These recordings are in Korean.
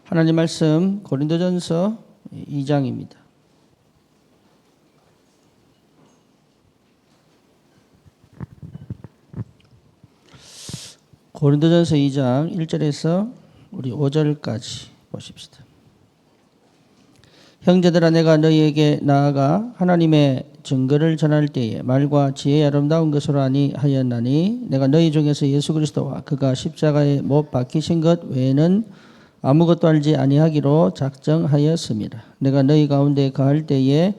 하나님 말씀 고린도전서 2장입니다. 고린도전서 2장 1절에서 우리 5절까지 보십시다. 형제들아, 내가 너희에게 나아가 하나님의 증거를 전할 때에 말과 지혜의 아름다운 것으로 하였나니 내가 너희 중에서 예수 그리스도와 그가 십자가에 못 박히신 것 외에는 아무것도 알지 아니하기로 작정하였습니다. 내가 너희 가운데 거할 때에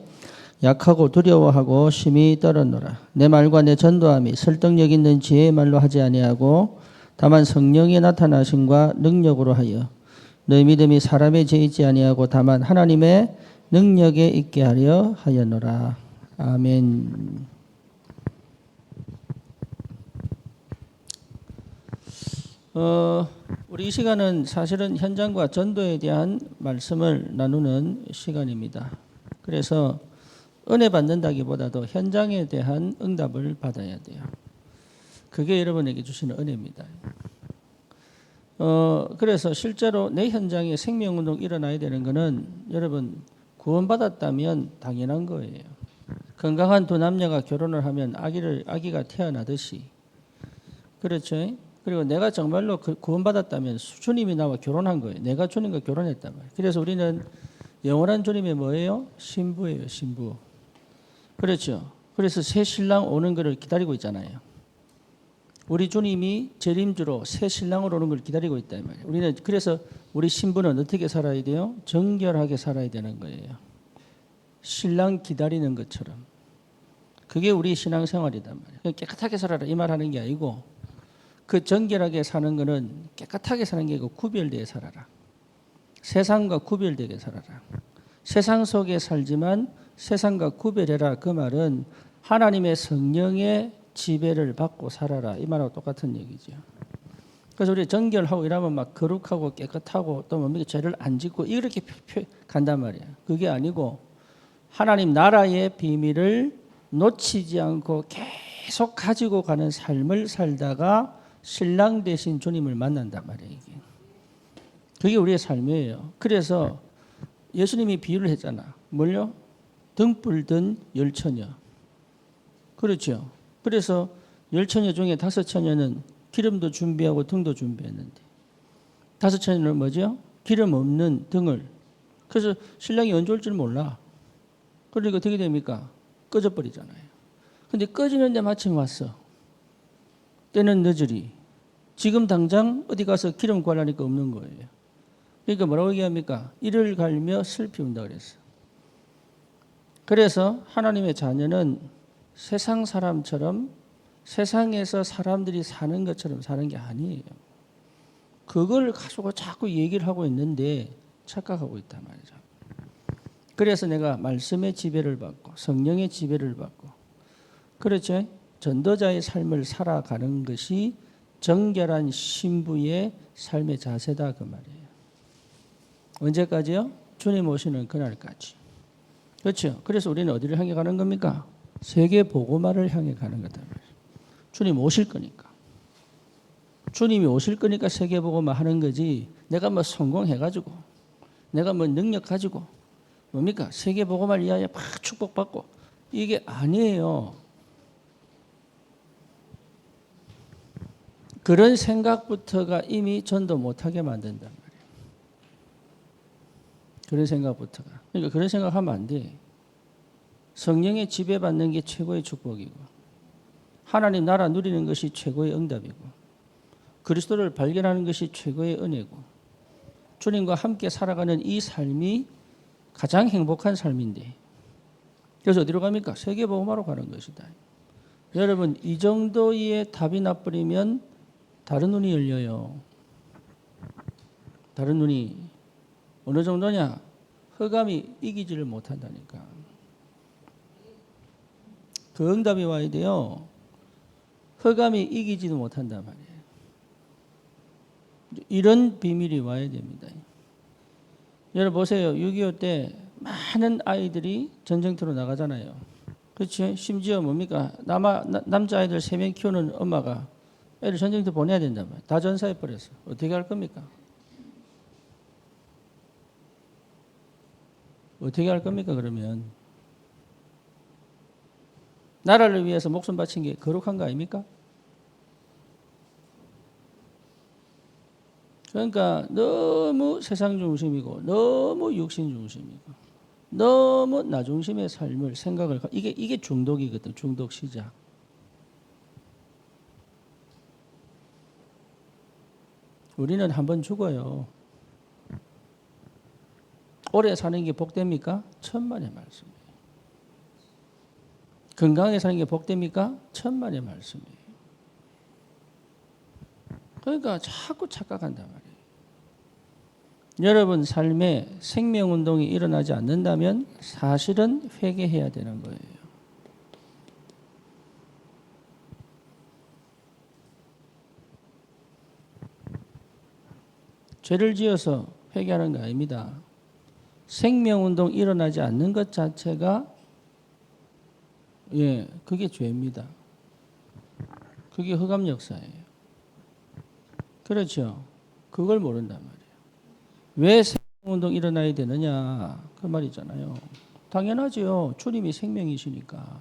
약하고 두려워하고 심히 떨었노라. 내 말과 내 전도함이 설득력 있는 지혜의 말로 하지 아니하고 다만 성령의 나타나심과 능력으로 하여 너희 믿음이 사람의 지혜에 있지 아니하고 다만 하나님의 능력에 있게 하려 하였노라. 아멘. 우리 이 시간은 사실은 현장과 전도에 대한 말씀을 나누는 시간입니다. 그래서 은혜 받는다기보다도 현장에 대한 응답을 받아야 돼요. 그게 여러분에게 주시는 은혜입니다. 그래서 실제로 내 현장에 생명운동 일어나야 되는 것은 여러분 구원받았다면 당연한 거예요. 건강한 두 남녀가 결혼을 하면 아기가 태어나듯이, 그렇죠? 그리고 내가 정말로 구원받았다면 주님이 나와 결혼한 거예요. 내가 주님과 결혼했단 말이에요. 그래서 우리는 영원한 주님의 뭐예요? 신부예요, 신부. 그렇죠? 그래서 새 신랑 오는 것을 기다리고 있잖아요. 우리 주님이 재림주로 새 신랑으로 오는 걸 기다리고 있단 말이에요. 우리는 그래서 우리 신부는 어떻게 살아야 돼요? 정결하게 살아야 되는 거예요. 신랑 기다리는 것처럼. 그게 우리 신앙생활이단 말이에요. 깨끗하게 살아라 이 말 하는 게 아니고, 그 정결하게 사는 거는 깨끗하게 사는 게 아니고 구별되게 살아라. 세상과 구별되게 살아라. 세상 속에 살지만 세상과 구별해라. 그 말은 하나님의 성령의 지배를 받고 살아라. 이 말하고 똑같은 얘기죠. 그래서 우리 정결하고 이러면 막 거룩하고 깨끗하고 또 뭡니까? 죄를 안 짓고 이렇게 간단 말이야. 그게 아니고 하나님 나라의 비밀을 놓치지 않고 계속 가지고 가는 삶을 살다가 신랑 되신 주님을 만난단 말이에요. 이게. 그게 우리의 삶이에요. 그래서 예수님이 비유를 했잖아. 뭘요? 등불 든 열처녀. 그렇죠. 그래서 열처녀 중에 5처녀는 기름도 준비하고 등도 준비했는데 5처녀는 뭐죠? 기름 없는 등을. 그래서 신랑이 언제 올 줄 몰라. 그러니까 어떻게 됩니까? 꺼져버리잖아요. 근데 꺼지는데 마침 왔어. 때는 늦으리. 지금 당장 어디 가서 기름 구하려니까 없는 거예요. 그러니까 뭐라고 얘기합니까? 이를 갈며 슬피 운다 그랬어. 그래서 하나님의 자녀는 세상 사람처럼 세상에서 사람들이 사는 것처럼 사는 게 아니에요. 그걸 가지고 자꾸 얘기를 하고 있는데 착각하고 있단 말이죠. 그래서 내가 말씀의 지배를 받고 성령의 지배를 받고, 그렇죠? 전도자의 삶을 살아가는 것이 정결한 신부의 삶의 자세다 그 말이에요. 언제까지요? 주님 오시는 그날까지. 그렇죠? 그래서 우리는 어디를 향해 가는 겁니까? 세계 복음화를 향해 가는 거다. 주님 오실 거니까. 주님이 오실 거니까 세계 복음화 하는 거지. 내가 뭐 성공해가지고, 내가 뭐 능력 가지고, 뭡니까? 세계 복음화를 위하여 막 축복받고, 이게 아니에요. 그런 생각부터가 이미 전도 못하게 만든단 말이에요. 그런 생각부터가. 그러니까 그런 생각하면 안 돼. 성령의 지배받는 게 최고의 축복이고, 하나님 나라 누리는 것이 최고의 응답이고, 그리스도를 발견하는 것이 최고의 은혜고, 주님과 함께 살아가는 이 삶이 가장 행복한 삶인데, 그래서 어디로 갑니까? 세계복음화로 가는 것이다. 여러분, 이 정도의 답이 나버리면 다른 눈이 열려요. 다른 눈이 어느 정도냐? 흑암이 이기지를 못한다니까. 그 응답이 와야 돼요. 흑암이 이기지도 못한단 말이에요. 이런 비밀이 와야 됩니다. 여러분 보세요. 6.25 때 많은 아이들이 전쟁터로 나가잖아요. 그렇죠? 심지어 뭡니까? 남자아이들 3명 키우는 엄마가 애를 전쟁터 보내야 된단 말이에요. 다 전사해버렸어. 어떻게 할 겁니까? 어떻게 할 겁니까 그러면? 나라를 위해서 목숨 바친 게 거룩한 거 아닙니까? 그러니까 너무 세상 중심이고 너무 육신 중심이고 너무 나 중심의 삶을 생각을 이게 중독이거든. 중독 시작. 우리는 한번 죽어요. 오래 사는 게 복됩니까? 천만의 말씀이에요. 건강하게 사는 게 복됩니까? 천만의 말씀이에요. 그러니까 자꾸 착각한단 말이에요. 여러분 삶에 생명운동이 일어나지 않는다면 사실은 회개해야 되는 거예요. 죄를 지어서 회개하는 거 아닙니다. 생명운동 일어나지 않는 것 자체가 그게 죄입니다. 그게 흑암 역사예요. 그렇죠. 그걸 모른단 말이에요. 왜 생명운동 일어나야 되느냐 그 말이잖아요. 당연하지요. 주님이 생명이시니까.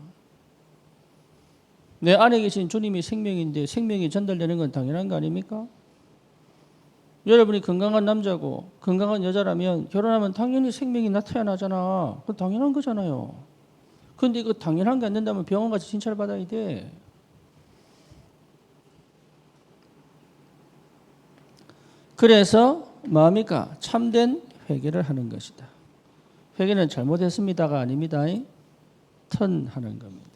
내 안에 계신 주님이 생명인데 생명이 전달되는 건 당연한 거 아닙니까? 여러분이 건강한 남자고 건강한 여자라면 결혼하면 당연히 생명이 나타나잖아. 그건 당연한 거잖아요. 그런데 이거 당연한 게 안 된다면 병원 가서 진찰받아야 돼. 그래서 뭡니까? 참된 회개를 하는 것이다. 회개는 잘못했습니다가 아닙니다. 턴하는 겁니다.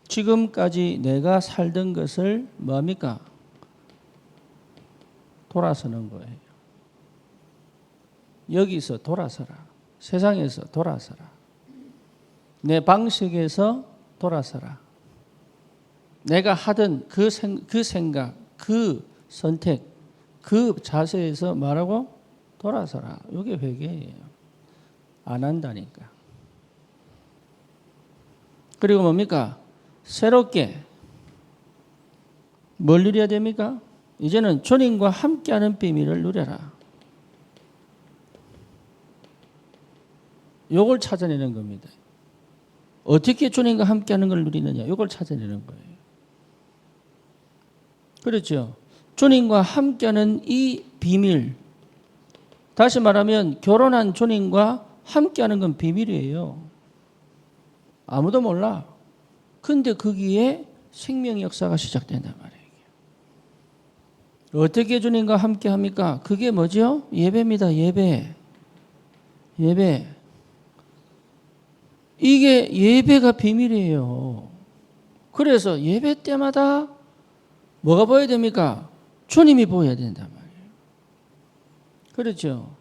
지금까지 내가 살던 것을 뭡니까? 돌아서는 거예요. 여기서 돌아서라. 세상에서 돌아서라. 내 방식에서 돌아서라. 내가 하던 그 생각, 그 선택, 그 자세에서 말하고 돌아서라. 이게 회개예요. 안 한다니까. 그리고 뭡니까? 새롭게 뭘 누려야 됩니까? 이제는 주님과 함께하는 비밀을 누려라. 이걸 찾아내는 겁니다. 어떻게 주님과 함께하는 걸 누리느냐? 이걸 찾아내는 거예요. 그렇죠. 주님과 함께하는 이 비밀. 다시 말하면 결혼한 주님과 함께하는 건 비밀이에요. 아무도 몰라. 근데 거기에 생명 역사가 시작된단 말이에요. 어떻게 주님과 함께 합니까? 그게 뭐죠? 예배입니다. 예배. 이게 예배가 비밀이에요. 그래서 예배 때마다 뭐가 보여야 됩니까? 주님이 보여야 된단 말이에요. 그렇죠.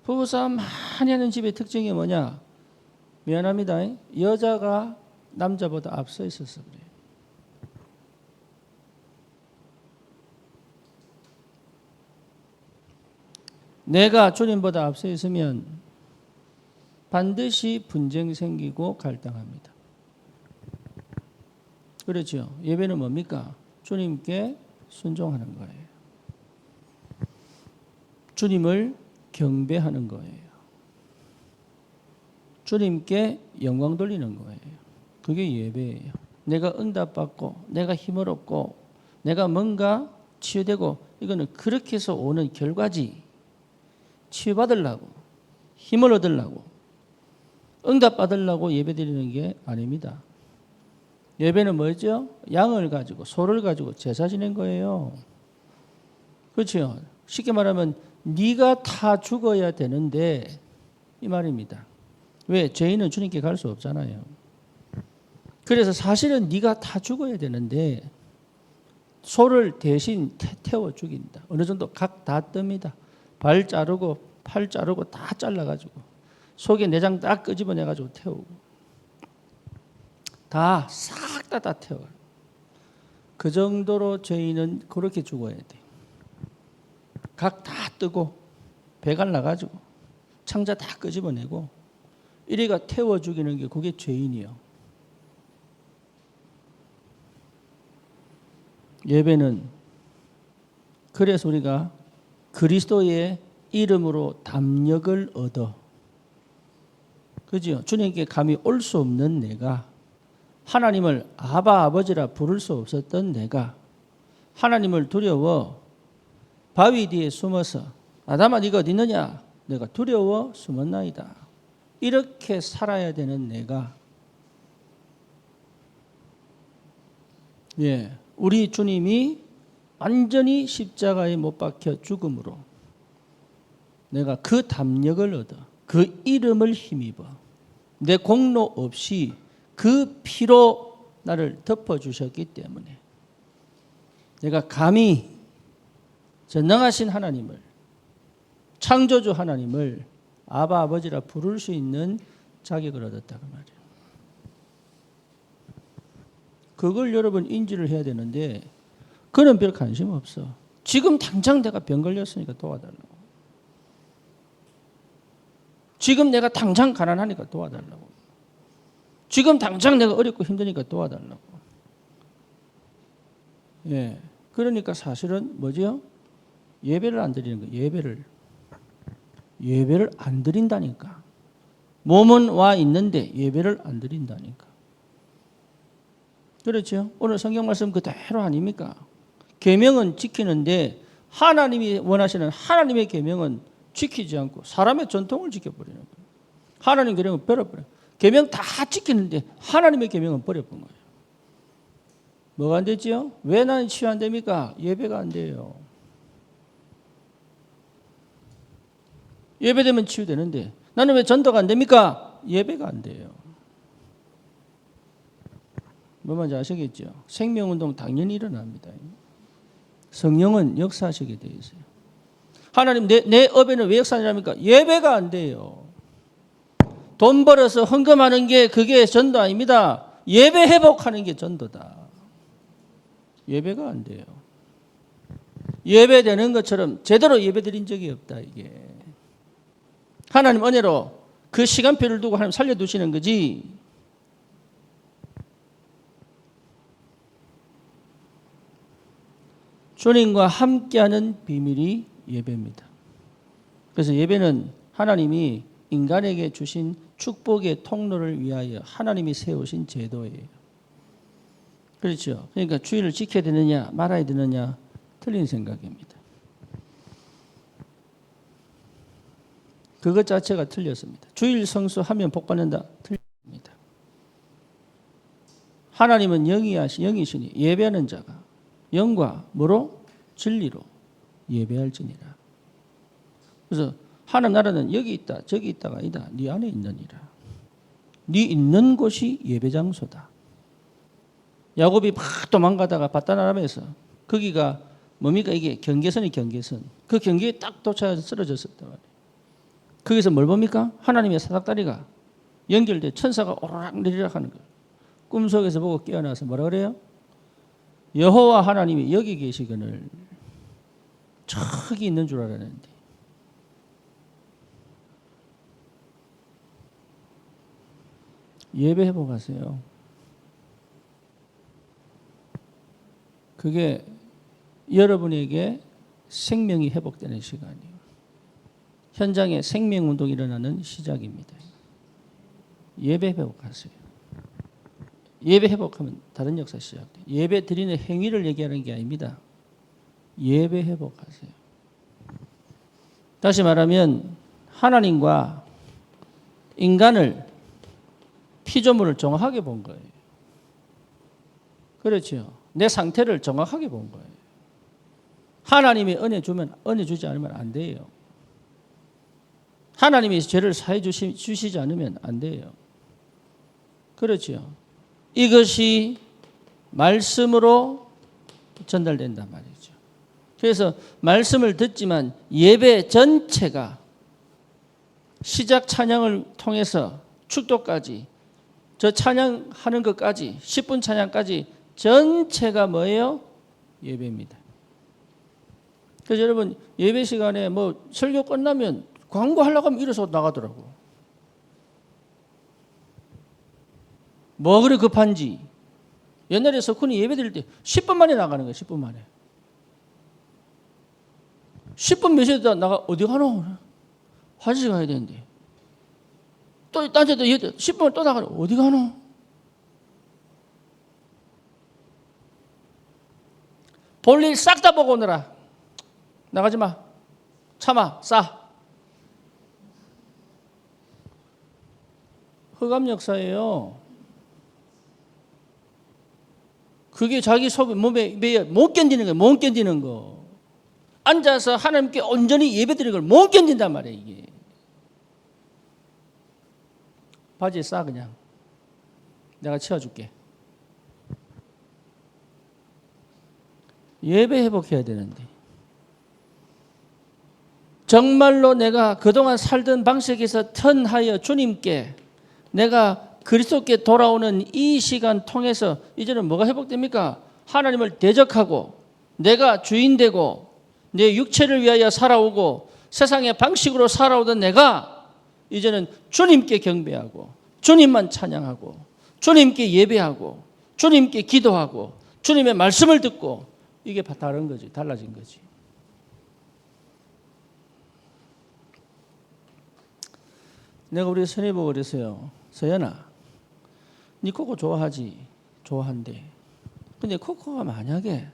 부부싸움 많이 하는 집의 특징이 뭐냐? 미안합니다. 여자가 남자보다 앞서 있어서 그래요. 내가 주님보다 앞서 있으면 반드시 분쟁이 생기고 갈등합니다. 그렇죠. 예배는 뭡니까? 주님께 순종하는 거예요. 주님을 경배하는 거예요. 주님께 영광 돌리는 거예요. 그게 예배예요. 내가 응답받고 내가 힘을 얻고 내가 뭔가 치유되고 이거는 그렇게 해서 오는 결과지. 치유받으려고 힘을 얻으려고 응답받으려고 예배드리는 게 아닙니다. 예배는 뭐죠? 양을 가지고 소를 가지고 제사 지낸 거예요. 그렇죠? 쉽게 말하면 네가 다 죽어야 되는데 이 말입니다. 왜? 죄인은 주님께 갈 수 없잖아요. 그래서 사실은 네가 다 죽어야 되는데 소를 대신 태워 죽인다. 어느 정도 각 다 뜹니다. 발 자르고 팔 자르고 다 잘라가지고 속에 내장 딱 끄집어내가지고 태우고 다 싹 다 태워요. 그 정도로 죄인은 그렇게 죽어야 돼. 각 다 뜨고 배 갈라가지고 창자 다 끄집어내고 이래가 태워 죽이는 게 그게 죄인이요. 예배는 그래서 우리가 그리스도의 이름으로 담력을 얻어. 그죠? 주님께 감히 올 수 없는 내가, 하나님을 아바 아버지라 부를 수 없었던 내가, 하나님을 두려워 바위 뒤에 숨어서 아담아 네가 어디 있느냐? 내가 두려워 숨었나이다. 이렇게 살아야 되는 내가, 우리 주님이 완전히 십자가에 못 박혀 죽음으로 내가 그 담력을 얻어 그 이름을 힘입어 내 공로 없이 그 피로 나를 덮어주셨기 때문에 내가 감히 전능하신 하나님을, 창조주 하나님을 아바 아버지라 부를 수 있는 자격을 얻었다고 말이에요. 그걸 여러분 인지를 해야 되는데 그는 별 관심 없어. 지금 당장 내가 병 걸렸으니까 도와달라고. 지금 내가 당장 가난하니까 도와달라고. 지금 당장 내가 어렵고 힘드니까 도와달라고. 그러니까 사실은 뭐죠? 예배를 안 드리는 거예요. 예배를 안 드린다니까. 몸은 와 있는데 예배를 안 드린다니까. 그렇죠? 오늘 성경 말씀 그대로 아닙니까? 계명은 지키는데 하나님이 원하시는 하나님의 계명은 지키지 않고 사람의 전통을 지켜버리는 거예요. 하나님 계명은 버려버려요. 계명 다 지키는데 하나님의 계명은 버려본 거예요. 뭐가 안 되지요? 왜 나는 치유 안 됩니까? 예배가 안 돼요. 예배되면 치유되는데 나는 왜 전도가 안 됩니까? 예배가 안 돼요. 뭐 뭔지 아시겠죠? 생명운동 당연히 일어납니다. 성령은 역사하시게 되어 있어요. 하나님 내 업에는 왜 역사하냐니까 예배가 안 돼요. 돈 벌어서 헌금하는 게 그게 전도 아닙니다. 예배 회복하는 게 전도다. 예배가 안 돼요. 예배되는 것처럼 제대로 예배드린 적이 없다 이게. 하나님 은혜로 그 시간표를 두고 하나님 살려두시는 거지. 주님과 함께하는 비밀이 예배입니다. 그래서 예배는 하나님이 인간에게 주신 축복의 통로를 위하여 하나님이 세우신 제도예요. 그렇죠. 그러니까 주일을 지켜야 되느냐 말아야 되느냐 틀린 생각입니다. 그것 자체가 틀렸습니다. 주일 성수하면 복받는다 틀립니다. 하나님은 영이시니 예배하는 자가 영과 뭐로? 진리로 예배할지니라. 그래서 하나님 나라는 여기 있다 저기 있다가 아니다. 네 안에 있느니라. 네 있는 곳이 예배 장소다. 야곱이 막 도망가다가 바다나람에서 거기가 뭡니까? 이게 경계선이 경계선. 그 경계에 딱 도착해서 쓰러졌었단 말이에요. 거기서 뭘 봅니까? 하나님의 사닥다리가 연결돼 천사가 오르락 내리락 하는 거예요. 꿈속에서 보고 깨어나서 뭐라 그래요? 여호와 하나님이 여기 계시거늘 저기 있는 줄 알았는데 예배 회복하세요. 그게 여러분에게 생명이 회복되는 시간이에요. 현장에 생명운동이 일어나는 시작입니다. 예배 회복하세요. 예배 회복하면 다른 역사 시작돼요. 예배 드리는 행위를 얘기하는 게 아닙니다. 예배 회복하세요. 다시 말하면 하나님과 인간을 피조물을 정확하게 본 거예요. 그렇죠. 내 상태를 정확하게 본 거예요. 하나님이 은혜 주면 은혜 주지 않으면 안 돼요. 하나님이 죄를 사해 주시지 않으면 안 돼요. 그렇죠. 이것이 말씀으로 전달된단 말이죠. 그래서 말씀을 듣지만 예배 전체가 시작 찬양을 통해서 축도까지 저 찬양하는 것까지 10분 찬양까지 전체가 뭐예요? 예배입니다. 그래서 여러분 예배 시간에 뭐 설교 끝나면 광고하려고 하면 일어서 나가더라고. 뭐 그리 급한지. 옛날에 석훈이 예배 드릴 때 10분 만에 나가는 거예요. 10분 만에. 10분 몇 시에 나가 어디 가노? 화장실 가야 되는데. 또 딴데도 10분을 또 나가노? 어디 가노? 볼일 싹 다 보고 오느라. 나가지 마. 참아. 싸. 흑암 역사예요. 그게 자기 속에 몸에 매여 못 견디는 거예요. 못 견디는 거. 앉아서 하나님께 온전히 예배드리는 걸 못 견딘단 말이에요. 이게. 바지에 싸 그냥. 내가 치워줄게. 예배 회복해야 되는데. 정말로 내가 그동안 살던 방식에서 턴하여 주님께 내가 그리스도께 돌아오는 이 시간 통해서 이제는 뭐가 회복됩니까? 하나님을 대적하고 내가 주인 되고 내 육체를 위하여 살아오고 세상의 방식으로 살아오던 내가 이제는 주님께 경배하고 주님만 찬양하고 주님께 예배하고 주님께 기도하고 주님의 말씀을 듣고 이게 다른 거지. 달라진 거지. 내가 우리 선해 보고 그랬어요. 서연아, 네 코코 좋아하지? 좋아한대. 근데 코코가 만약에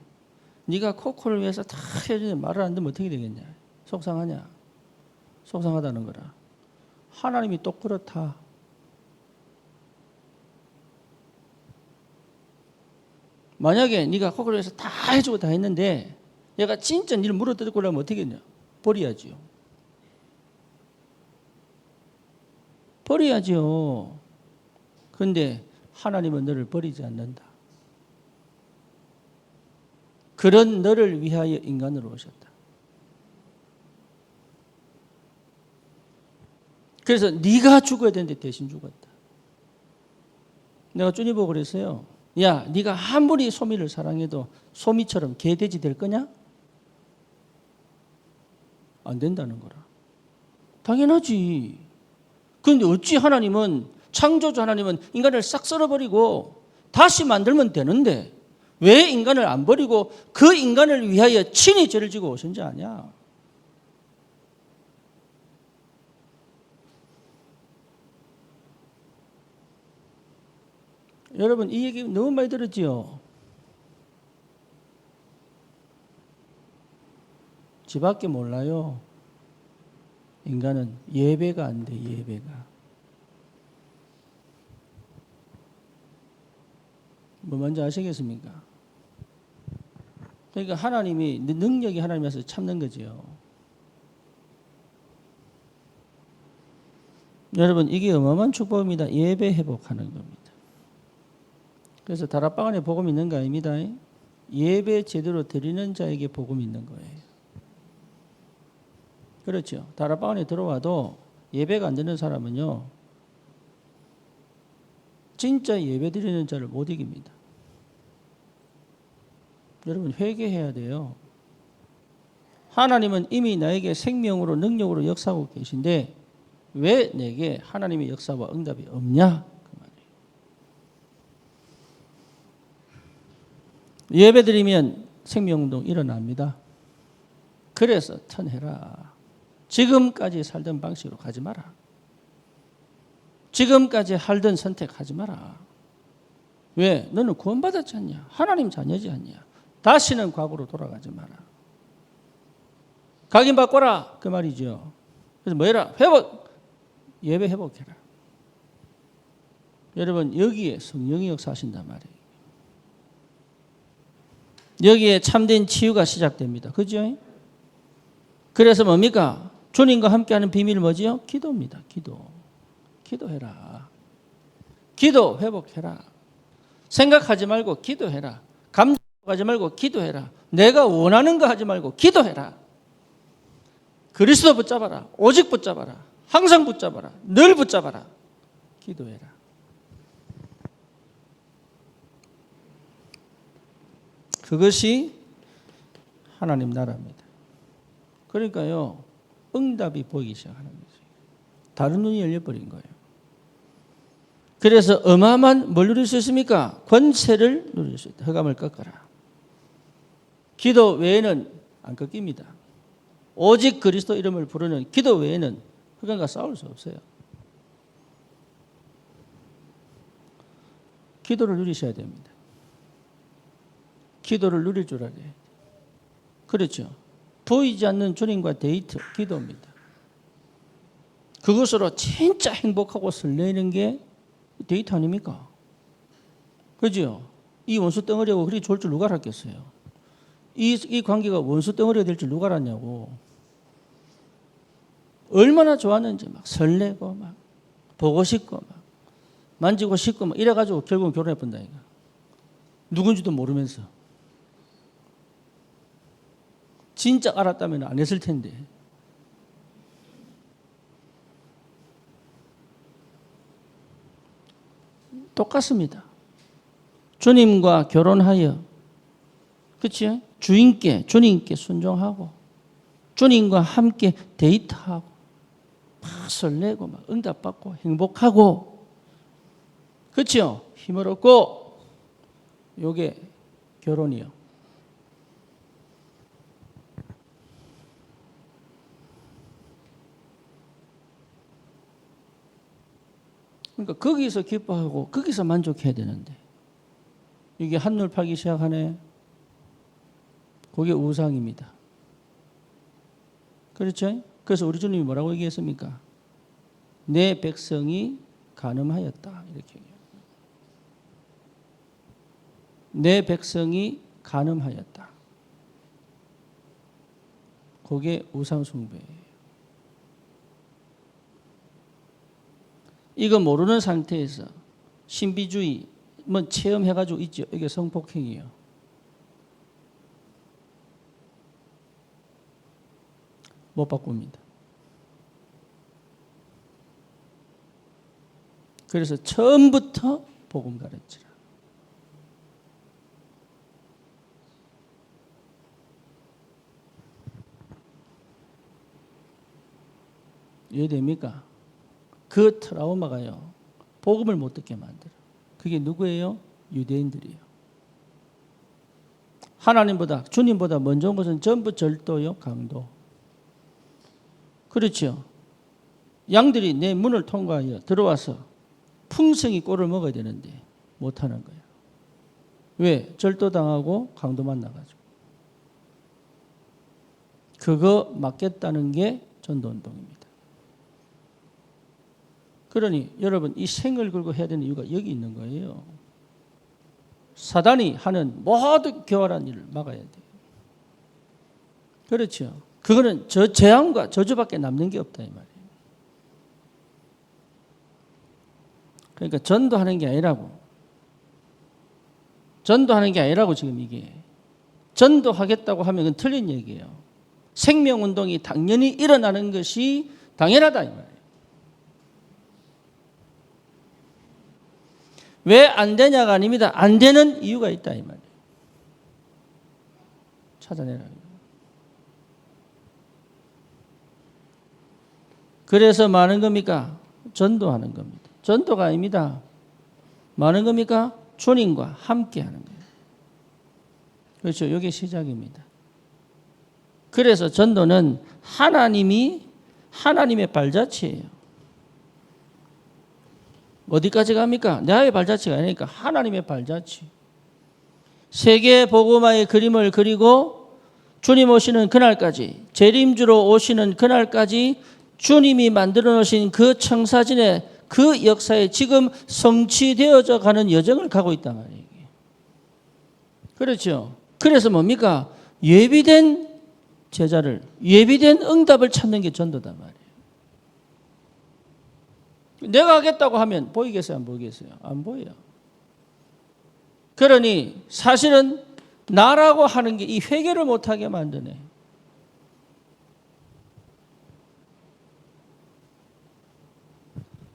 네가 코코를 위해서 다 해주는 말을 안 듣면 어떻게 되겠냐? 속상하냐? 속상하다는 거라. 하나님이 또 그렇다. 만약에 네가 코코를 위해서 다 해주고 다 했는데 얘가 진짜 니를 물어뜯고 그러면 어떻게 했냐? 버려야지요. 버려야지요. 그런데 하나님은 너를 버리지 않는다. 그런 너를 위하여 인간으로 오셨다. 그래서 네가 죽어야 되는데 대신 죽었다. 내가 주님 보고 그랬어요. 야, 네가 아무리 소미를 사랑해도 소미처럼 개돼지 될 거냐? 안 된다는 거라. 당연하지. 그런데 어찌 하나님은 창조주 하나님은 인간을 싹 썰어버리고 다시 만들면 되는데 왜 인간을 안 버리고 그 인간을 위하여 친히 죄를 지고 오신지 아냐? 여러분 이 얘기 너무 많이 들었지요? 지밖에 몰라요. 인간은 예배가 안 돼. 예배가. 뭐 뭔지 아시겠습니까? 그러니까 하나님이 능력이 하나님에서 참는 거지요. 여러분 이게 어마어마한 축복입니다. 예배 회복하는 겁니다. 그래서 다락방 안에 복음 있는 거 아닙니다. 예배 제대로 드리는 자에게 복음 있는 거예요. 그렇죠. 다락방 안에 들어와도 예배가 안 되는 사람은요. 진짜 예배 드리는 자를 못 이깁니다. 여러분 회개해야 돼요. 하나님은 이미 나에게 생명으로 능력으로 역사하고 계신데 왜 내게 하나님의 역사와 응답이 없냐? 그 말이에요. 예배 드리면 생명운동 일어납니다. 그래서 턴해라. 지금까지 살던 방식으로 가지 마라. 지금까지 하던 선택하지 마라. 왜? 너는 구원받았지 않냐? 하나님 자녀지 않냐? 다시는 과거로 돌아가지 마라. 각인 바꿔라. 그 말이죠. 그래서 뭐 해라? 회복. 예배 회복해라. 여러분 여기에 성령이 역사하신단 말이에요. 여기에 참된 치유가 시작됩니다. 그죠? 그래서 뭡니까? 주님과 함께하는 비밀이 뭐지요? 기도입니다. 기도. 기도해라. 기도 회복해라. 생각하지 말고 기도해라. 감정하지 말고 기도해라. 내가 원하는 거 하지 말고 기도해라. 그리스도 붙잡아라. 오직 붙잡아라. 항상 붙잡아라. 늘 붙잡아라. 기도해라. 그것이 하나님 나라입니다. 그러니까요. 응답이 보이기 시작하는 거죠. 다른 눈이 열려버린 거예요. 그래서 어마어마한 뭘 누릴 수 있습니까? 권세를 누릴 수 있다. 흑암을 꺾어라. 기도 외에는 안 꺾입니다. 오직 그리스도 이름을 부르는 기도 외에는 흑암과 싸울 수 없어요. 기도를 누리셔야 됩니다. 기도를 누릴 줄 알아야 돼요. 그렇죠. 보이지 않는 주님과 데이트, 기도입니다. 그것으로 진짜 행복하고 설레는 게 데이트 아닙니까? 그죠? 이 원수 덩어리하고 그리 좋을 줄 누가 알았겠어요? 이 관계가 원수 덩어리가 될 줄 누가 알았냐고. 얼마나 좋았는지 막 설레고 막 보고 싶고 막 만지고 싶고 막 이래가지고 결국은 결혼해 본다니까. 누군지도 모르면서. 진짜 알았다면 안 했을 텐데. 똑같습니다. 주님과 결혼하여, 그렇지? 주님께 순종하고, 주님과 함께 데이트하고, 막 설레고, 막 응답받고, 행복하고, 그렇죠? 힘을 얻고, 요게 결혼이요. 그러니까 거기서 기뻐하고 거기서 만족해야 되는데 이게 한눈 팔기 시작하네. 그게 우상입니다. 그렇죠? 그래서 우리 주님이 뭐라고 얘기했습니까? 내 백성이 간음하였다. 이렇게 얘기해요. 내 백성이 간음하였다. 그게 우상 숭배예요. 이거 모르는 상태에서 신비주의 뭐 체험해가지고 있죠. 이게 성폭행이에요. 못 바꿉니다. 그래서 처음부터 복음 가르치라. 이해됩니까? 그 트라우마가요. 복음을 못 듣게 만들어. 그게 누구예요? 유대인들이에요. 하나님보다 주님보다 먼저 온 것은 전부 절도요. 강도. 그렇죠. 양들이 내 문을 통과하여 들어와서 풍성히 꼴을 먹어야 되는데 못하는 거예요. 왜? 절도당하고 강도 만나가지고. 그거 막겠다는 게 전도운동입니다. 그러니 여러분 이 생을 걸고 해야 되는 이유가 여기 있는 거예요. 사단이 하는 모든 교활한 일을 막아야 돼요. 그렇죠. 그거는 재앙과 저주밖에 남는 게 없다 이 말이에요. 그러니까 전도하는 게 아니라고. 전도하는 게 아니라고 지금 이게. 전도하겠다고 하면 그건 틀린 얘기예요. 생명운동이 당연히 일어나는 것이 당연하다 이 말이에요. 왜 안 되냐가 아닙니다. 안 되는 이유가 있다 이 말이에요. 찾아내라. 그래서 많은 겁니까? 전도하는 겁니다. 전도가 아닙니다. 많은 겁니까? 주님과 함께 하는 거예요. 그렇죠. 이게 시작입니다. 그래서 전도는 하나님의 발자취예요. 어디까지 갑니까? 나의 발자취가 아니니까 하나님의 발자취. 세계 복음화의 그림을 그리고 주님 오시는 그날까지, 재림주로 오시는 그날까지 주님이 만들어 놓으신 그 청사진의 그 역사에 지금 성취되어져 가는 여정을 가고 있단 말이에요. 그렇죠. 그래서 뭡니까? 예비된 제자를, 예비된 응답을 찾는 게 전도단 말이에요. 내가 하겠다고 하면 보이겠어요? 안 보이겠어요? 안 보여요. 그러니 사실은 나라고 하는 게 이 회개를 못하게 만드네.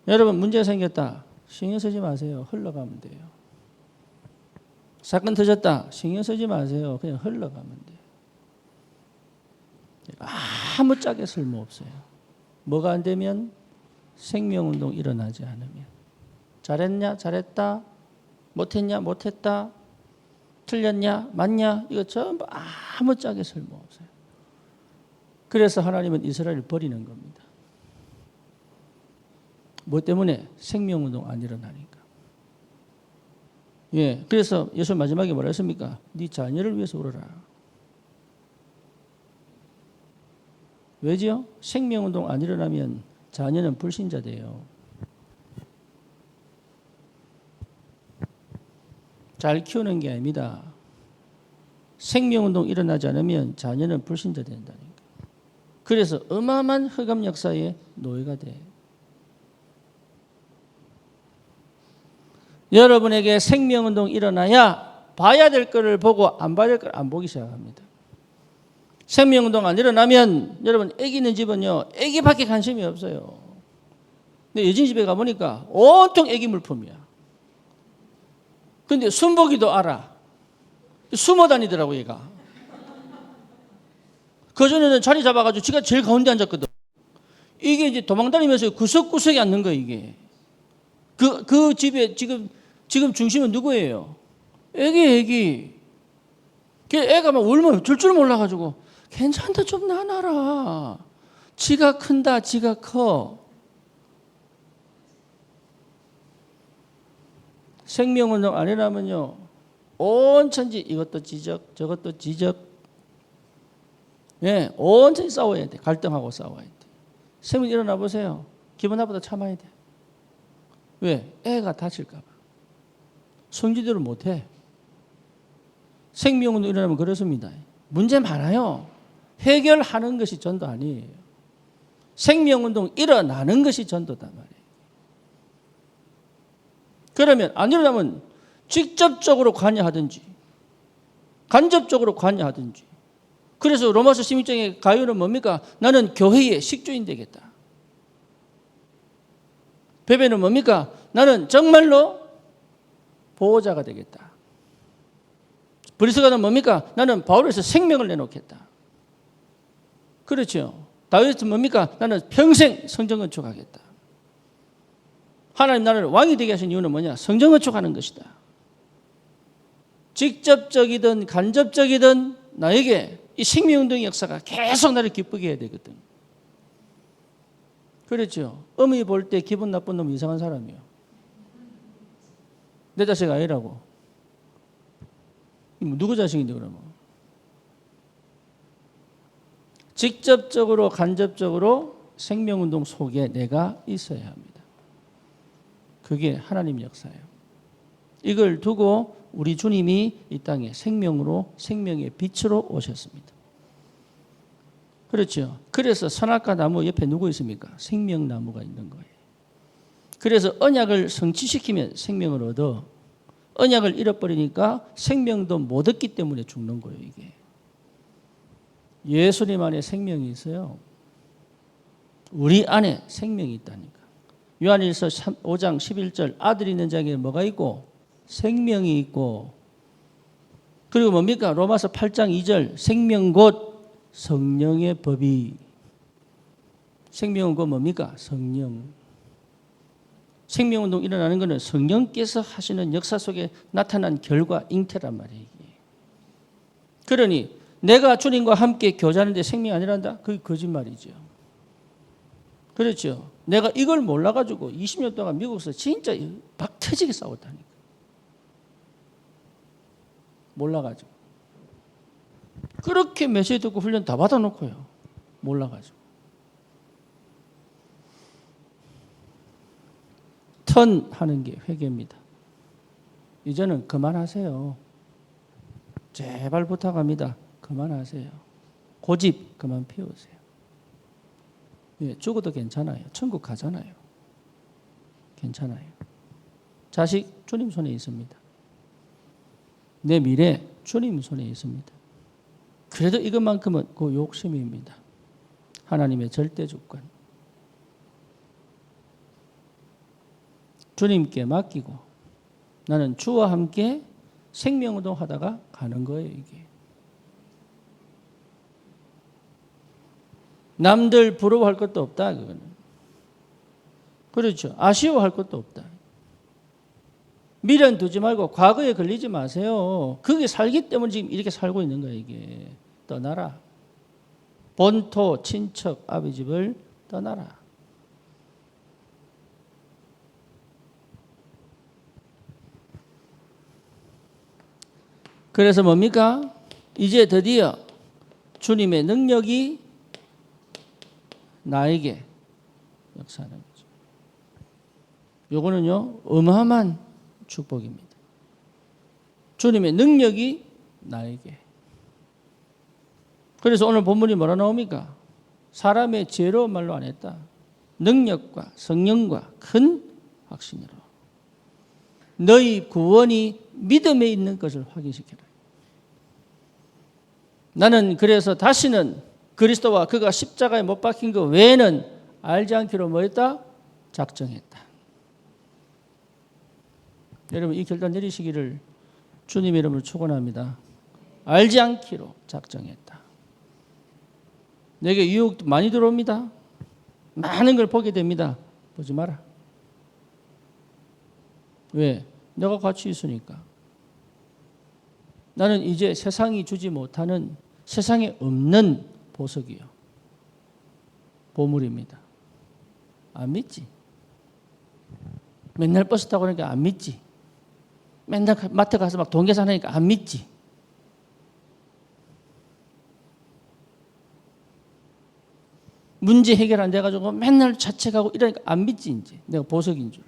여러분 문제 생겼다. 신경 쓰지 마세요. 흘러가면 돼요. 사건 터졌다. 신경 쓰지 마세요. 그냥 흘러가면 돼요. 아무짝에 쓸모없어요. 뭐가 안 되면 생명운동 일어나지 않으면. 잘했냐? 잘했다. 못했냐? 못했다. 틀렸냐? 맞냐? 이거 전부 아무짝에 쓸모없어요. 그래서 하나님은 이스라엘을 버리는 겁니다. 뭐 때문에? 생명운동 안 일어나니까. 예, 그래서 예수 마지막에 뭐라 했습니까? 네 자녀를 위해서 울어라. 왜지요? 생명운동 안 일어나면 자녀는 불신자 돼요. 잘 키우는 게 아닙니다. 생명운동 일어나지 않으면 자녀는 불신자 된다니까. 그래서 어마어마한 흑암 역사의 노예가 돼. 여러분에게 생명운동 일어나야 봐야 될 거를 보고 안 봐야 될 걸 안 보기 시작합니다. 생명운동 안 일어나면 여러분 애기 있는 집은요 애기밖에 관심이 없어요. 근데 예진 집에 가보니까 온통 애기 물품이야. 근데 순복이도 알아. 숨어 다니더라고 얘가. 그전에는 자리 잡아가지고 지가 제일 가운데 앉았거든. 이게 이제 도망다니면서 구석구석에 앉는 거야 이게. 그 집에 지금 중심은 누구예요? 애기. 애가 막 울면 줄 몰라가지고 괜찮다 좀 놔놔라. 지가 큰다 지가 커. 생명운동 안 일어나면요 온 천지 이것도 지적 저것도 지적. 예, 온 천지 싸워야 돼. 갈등하고 싸워야 돼. 생명 일어나 보세요. 기분 나쁘다 참아야 돼. 왜? 애가 다칠까 봐. 성지대로 못해. 생명운동 일어나면 그렇습니다. 문제 많아요. 해결하는 것이 전도 아니에요. 생명운동 일어나는 것이 전도단 말이에요. 그러면 안 일어나면 직접적으로 관여하든지 간접적으로 관여하든지. 그래서 로마서 16장의 가요는 뭡니까? 나는 교회의 식주인 되겠다. 베베는 뭡니까? 나는 정말로 보호자가 되겠다. 브리스가는 뭡니까? 나는 바울에서 생명을 내놓겠다. 그렇죠. 다윗은 뭡니까? 나는 평생 성전 건축하겠다. 하나님 나라를 왕이 되게 하신 이유는 뭐냐? 성전 건축하는 것이다. 직접적이든 간접적이든 나에게 이 생명운동의 역사가 계속 나를 기쁘게 해야 되거든. 그렇죠. 어머니 볼 때 기분 나쁜 놈은 이상한 사람이요. 내 자식 아니라고. 누구 자식인데 그러면? 직접적으로 간접적으로 생명운동 속에 내가 있어야 합니다. 그게 하나님 역사예요. 이걸 두고 우리 주님이 이 땅에 생명으로 생명의 빛으로 오셨습니다. 그렇죠. 그래서 선악과 나무 옆에 누구 있습니까? 생명나무가 있는 거예요. 그래서 언약을 성취시키면 생명을 얻어. 언약을 잃어버리니까 생명도 못 얻기 때문에 죽는 거예요, 이게. 예수님 안에 생명이 있어요. 우리 안에 생명이 있다니까. 요한일서 5장 11절 아들이 있는 자에게 뭐가 있고? 생명이 있고. 그리고 뭡니까? 로마서 8장 2절 생명 곧 성령의 법이. 생명은 곧 뭡니까? 성령. 생명운동 일어나는 것은 성령께서 하시는 역사 속에 나타난 결과 잉태란 말이에요. 그러니 내가 주님과 함께 교제하는데 생명이 아니란다? 그게 거짓말이죠. 그렇죠. 내가 이걸 몰라가지고 20년 동안 미국에서 진짜 박 터지게 싸웠다니까. 몰라가지고. 그렇게 메시지 듣고 훈련 다 받아놓고요. 몰라가지고. 턴하는 게 회개입니다. 이제는 그만하세요. 제발 부탁합니다. 그만하세요. 고집 그만 피우세요. 예, 죽어도 괜찮아요. 천국 가잖아요. 괜찮아요. 자식 주님 손에 있습니다. 내 미래 주님 손에 있습니다. 그래도 이것만큼은 그 욕심입니다. 하나님의 절대 주권. 주님께 맡기고 나는 주와 함께 생명운동 하다가 가는 거예요, 이게. 남들 부러워할 것도 없다, 그거는. 그렇죠. 아쉬워할 것도 없다. 미련 두지 말고 과거에 걸리지 마세요. 그게 살기 때문에 지금 이렇게 살고 있는 거예요, 이게. 떠나라. 본토, 친척, 아버지 집을 떠나라. 그래서 뭡니까? 이제 드디어 주님의 능력이 나에게 역사하는 거죠. 요거는요, 어마어마한 축복입니다. 주님의 능력이 나에게. 그래서 오늘 본문이 뭐라 나옵니까? 사람의 지혜로운 말로 안 했다. 능력과 성령과 큰 확신으로. 너희 구원이 믿음에 있는 것을 확인시켜라. 나는 그래서 다시는 그리스도와 그가 십자가에 못 박힌 것 외에는 알지 않기로 뭐했다? 작정했다. 여러분 이 결단 내리시기를 주님의 이름으로 축원합니다. 알지 않기로 작정했다. 내게 유혹도 많이 들어옵니다. 많은 걸 보게 됩니다. 보지 마라. 왜? 내가 같이 있으니까. 나는 이제 세상이 주지 못하는 세상에 없는 보석이요. 보물입니다. 안 믿지? 맨날 버스 타고 그러니까 안 믿지? 맨날 마트 가서 막 돈 계산하니까 안 믿지? 문제 해결 안 돼가지고 맨날 자책하고 이러니까 안 믿지 이제. 내가 보석인 줄.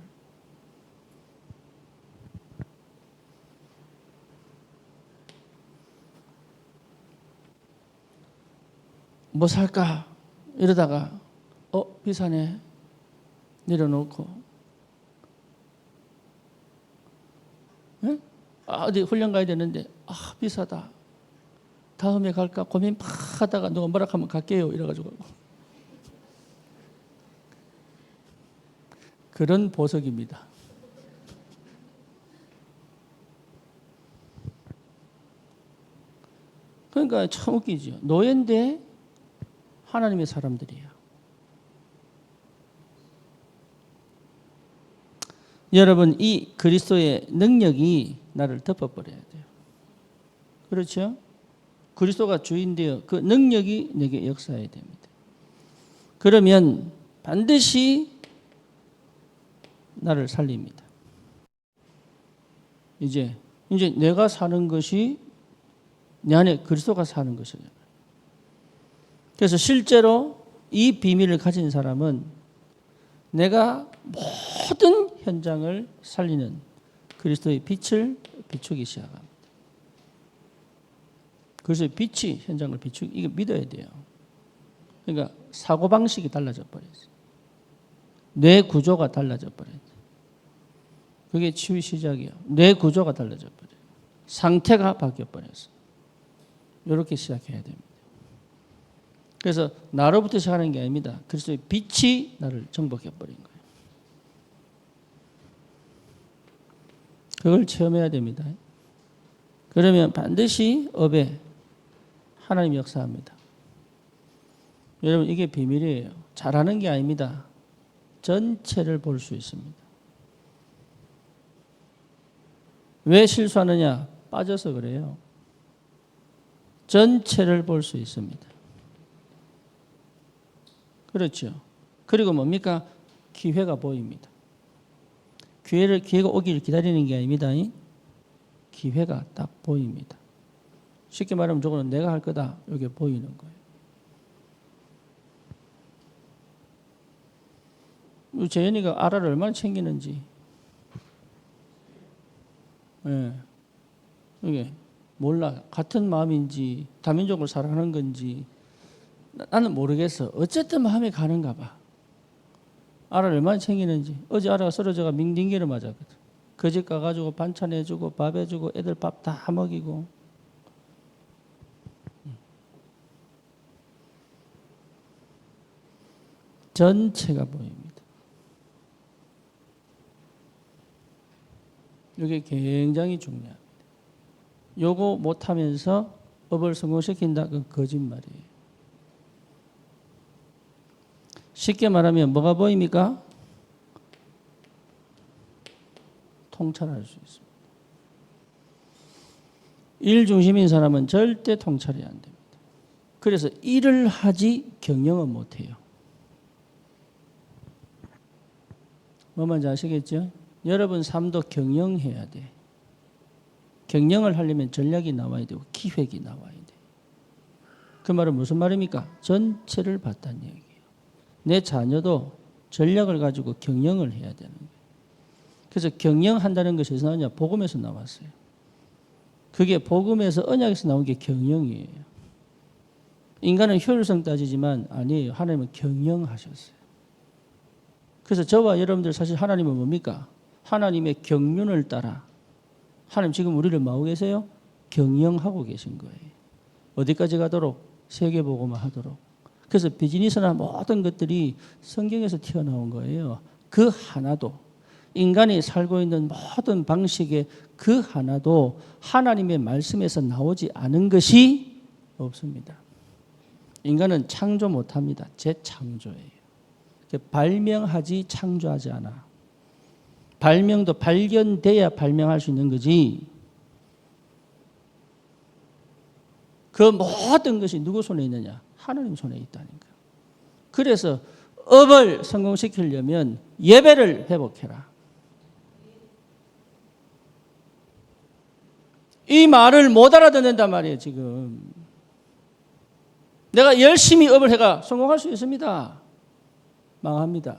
뭐 살까? 이러다가 비싸네. 내려놓고 네? 어디 훈련 가야 되는데 비싸다. 다음에 갈까 고민 팍 하다가 누가 뭐라 하면 갈게요. 이래가지고 그런 보석입니다. 그러니까 참 웃기죠. 노예인데 하나님의 사람들이에요. 여러분 이 그리스도의 능력이 나를 덮어버려야 돼요. 그렇죠? 그리스도가 주인되어 그 능력이 내게 역사해야 됩니다. 그러면 반드시 나를 살립니다. 이제 내가 사는 것이 내 안에 그리스도가 사는 것이잖아요. 그래서 실제로 이 비밀을 가진 사람은 내가 모든 현장을 살리는 그리스도의 빛을 비추기 시작합니다. 그래서 빛이 현장을 비추기, 이거 믿어야 돼요. 그러니까 사고방식이 달라져 버렸어요. 뇌 구조가 달라져 버렸어요. 그게 치유 시작이에요. 뇌 구조가 달라져 버려요. 상태가 바뀌어 버렸어요. 이렇게 시작해야 됩니다. 그래서 나로부터 시작하는 게 아닙니다. 그리스도의 빛이 나를 정복해 버린 거예요. 그걸 체험해야 됩니다. 그러면 반드시 업에 하나님이 역사합니다. 여러분 이게 비밀이에요. 잘하는 게 아닙니다. 전체를 볼 수 있습니다. 왜 실수하느냐? 빠져서 그래요. 전체를 볼 수 있습니다. 그렇죠. 그리고 뭡니까? 기회가 보입니다. 기회가 오기를 기다리는 게 아닙니다. 기회가 딱 보입니다. 쉽게 말하면 저거는 내가 할 거다. 이게 보이는 거예요. 재현이가 아라를 얼마나 챙기는지. 예. 이게 몰라. 같은 마음인지 다민족을 사랑하는 건지 나는 모르겠어. 어쨌든 마음이 가는가 봐. 아라를 얼마나 챙기는지. 어제 아라가 쓰러져가 밍딩기를 맞았거든. 그 집 가가지고 반찬 해주고 밥 해주고 애들 밥 다 먹이고. 전체가 보입니다. 이게 굉장히 중요합니다. 요거 못하면서 업을 성공시킨다? 그건 거짓말이에요. 쉽게 말하면 뭐가 보입니까? 통찰할 수 있습니다. 일 중심인 사람은 절대 통찰이 안 됩니다. 그래서 일을 하지 경영은 못해요. 뭐 말인지 아시겠죠? 여러분 삶도 경영해야 돼. 경영을 하려면 전략이 나와야 되고 기획이 나와야 돼. 그 말은 무슨 말입니까? 전체를 봤다는 얘기예요. 내 자녀도 전략을 가지고 경영을 해야 되는 거예요. 그래서 경영한다는 것이 어디서 나오냐? 복음에서 나왔어요. 그게 복음에서 언약에서 나온 게 경영이에요. 인간은 효율성 따지지만 아니에요. 하나님은 경영하셨어요. 그래서 저와 여러분들 사실 하나님은 뭡니까? 하나님의 경륜을 따라 하나님 지금 우리를 뭐하고 계세요? 경영하고 계신 거예요. 어디까지 가도록? 세계복음화 하도록. 그래서 비즈니스나 모든 것들이 성경에서 튀어나온 거예요. 그 하나도 인간이 살고 있는 모든 방식의 그 하나도 하나님의 말씀에서 나오지 않은 것이 없습니다. 인간은 창조 못합니다. 재창조예요. 발명하지 창조하지 않아. 발명도 발견돼야 발명할 수 있는 거지. 그 모든 것이 누구 손에 있느냐? 하나님 손에 있다는 거예요. 그래서 업을 성공시키려면 예배를 회복해라. 이 말을 못 알아듣는단 말이에요, 지금. 내가 열심히 업을 해가 성공할 수 있습니다. 망합니다.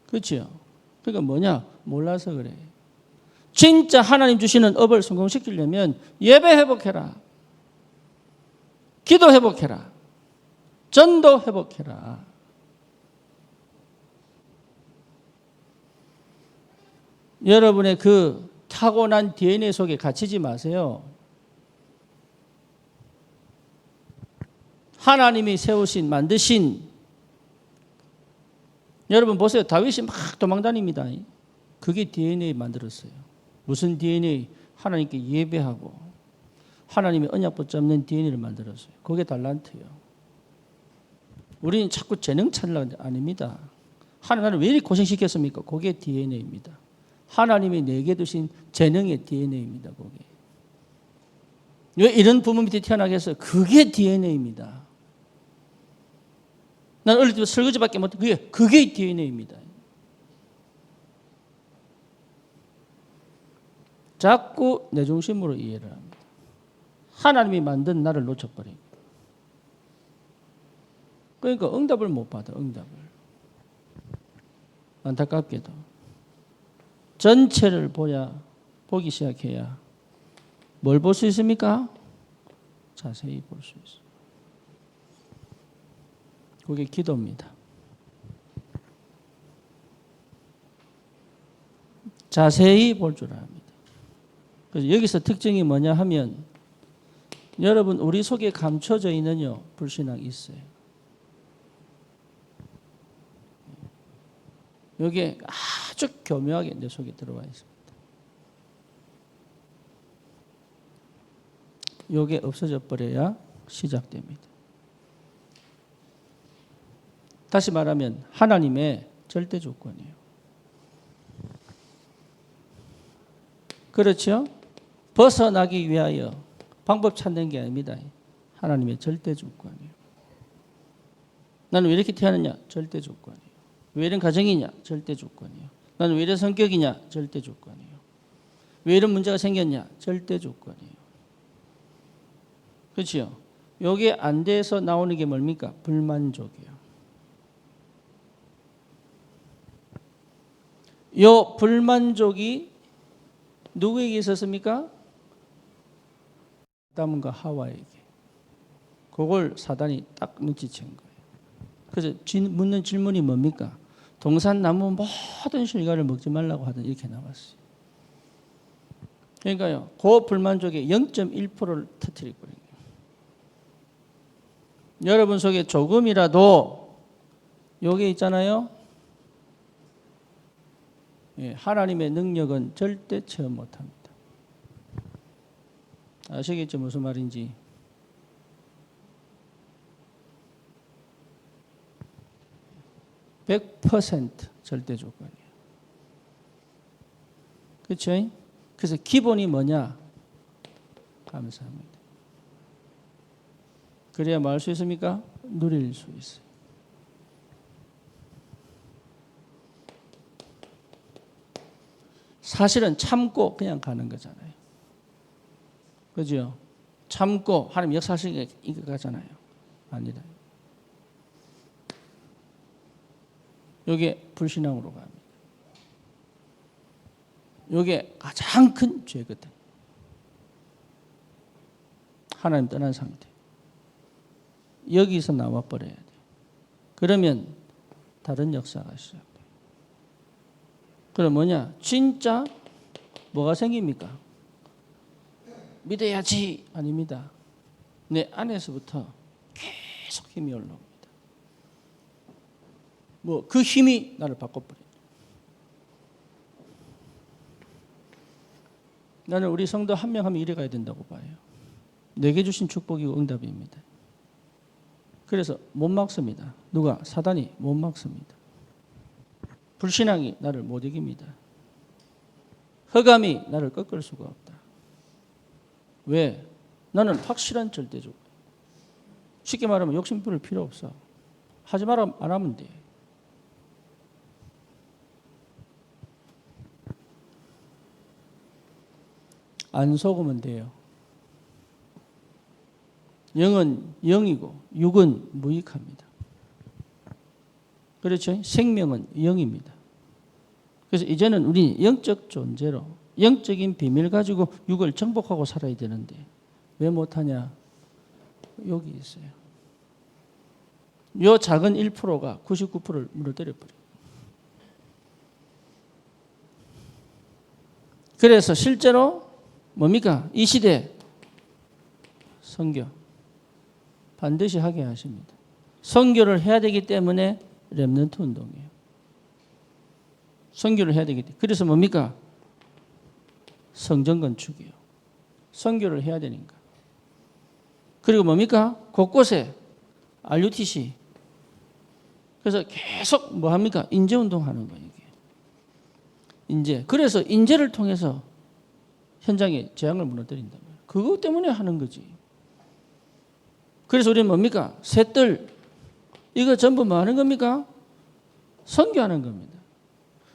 그렇죠? 그러니까 뭐냐? 몰라서 그래. 진짜 하나님 주시는 업을 성공시키려면 예배 회복해라. 기도 회복해라. 전도 회복해라. 여러분의 그 타고난 DNA 속에 갇히지 마세요. 하나님이 세우신, 만드신, 여러분 보세요. 다윗이 막 도망다닙니다. 그게 DNA 만들었어요. 무슨 DNA? 하나님께 예배하고 하나님의 언약 붙잡는 DNA를 만들었어요. 그게 달란트예요. 우리는 자꾸 재능 찾으려고 하는데 아닙니다. 하나님을 왜 이렇게 고생시켰습니까? 그게 DNA입니다. 하나님이 내게 두신 재능의 DNA입니다. 그게. 왜 이런 부모 밑에 태어나게 했어요? 그게 DNA입니다. 난 어릴 때 설거지밖에 못해. 그게 DNA입니다. 자꾸 내 중심으로 이해를 합니다. 하나님이 만든 나를 놓쳐버립니다. 그러니까 응답을 못 받아. 응답을. 안타깝게도. 전체를 보기 시작해야 뭘 볼 수 있습니까? 자세히 볼 수 있어요. 그게 기도입니다. 자세히 볼 줄 압니다. 그래서 여기서 특징이 뭐냐 하면 여러분 우리 속에 감춰져 있는요 불신앙이 있어요. 여기에 아주 교묘하게 내 속에 들어와 있습니다. 이게 없어져 버려야 시작됩니다. 다시 말하면 하나님의 절대 조건이에요. 그렇죠? 벗어나기 위하여 방법 찾는 게 아닙니다. 하나님의 절대 조건이에요. 나는 왜 이렇게 태어났냐? 절대 조건이에요. 왜 이런 가정이냐? 절대 조건이에요. 나는 왜 이런 성격이냐? 절대 조건이에요. 왜 이런 문제가 생겼냐? 절대 조건이에요. 그렇죠? 이게 안 돼서 나오는 게 뭡니까? 불만족이에요. 이 불만족이 누구에게 있었습니까? 아담과 하와에게. 그걸 사단이 딱 눈치챈 거예요. 그래서 묻는 질문이 뭡니까? 동산나무 모든 실과를 먹지 말라고 하던 이렇게 나왔어요. 그러니까요. 그 불만족의 0.1%를 터뜨릴 거예요. 여러분 속에 조금이라도 요게 있잖아요. 예, 하나님의 능력은 절대 체험 못합니다. 아시겠죠? 무슨 말인지. (100% 절대 조건이에요. 그렇죠? 그래서 기본이 뭐냐? 감사합니다. 그래야 뭐 할 수 있습니까? 누릴 수 있어요. 사실은 참고 그냥 가는 거잖아요. 그죠? 참고 하나님 역사하시는 게 이거 가잖아요. 아니다. 이게 불신앙으로 갑니다. 이게 가장 큰 죄거든. 하나님 떠난 상태. 여기서 나와 버려야 돼. 그러면 다른 역사가 시작돼. 그럼 뭐냐? 진짜 뭐가 생깁니까? 믿어야지 아닙니다. 내 안에서부터 계속 힘이 올라옵니다. 뭐 그 힘이 나를 바꿔버려요. 나는 우리 성도 한 명 하면 이래 가야 된다고 봐요. 내게 주신 축복이고 응답입니다. 그래서 못 막습니다. 누가? 사단이 못 막습니다. 불신앙이 나를 못 이깁니다. 흑암이 나를 꺾을 수가 없다. 왜? 나는 확실한 절대적. 쉽게 말하면 욕심 부릴 필요 없어. 하지 마라 안 하면 돼. 안 속으면 돼요. 영은 영이고 육은 무익합니다. 그렇죠? 생명은 영입니다. 그래서 이제는 우리 영적 존재로 영적인 비밀 가지고 육을 정복하고 살아야 되는데 왜 못하냐? 여기 있어요. 요 작은 1%가 99%를 무너뜨려버려요. 그래서 실제로 뭡니까? 이 시대 선교 반드시 하게 하십니다. 선교를 해야 되기 때문에 렘넌트 운동이에요. 선교를 해야 되기 때문에. 그래서 뭡니까? 성전 건축이에요. 선교를 해야 되니까. 그리고 뭡니까? 곳곳에 RUTC. 그래서 계속 뭐 합니까? 인재 운동하는 거예요. 이게. 인재. 그래서 인재를 통해서 현장에 재앙을 무너뜨린다. 그것 때문에 하는 거지. 그래서 우리는 뭡니까? 셋들 이거 전부 뭐 하는 겁니까? 선교하는 겁니다.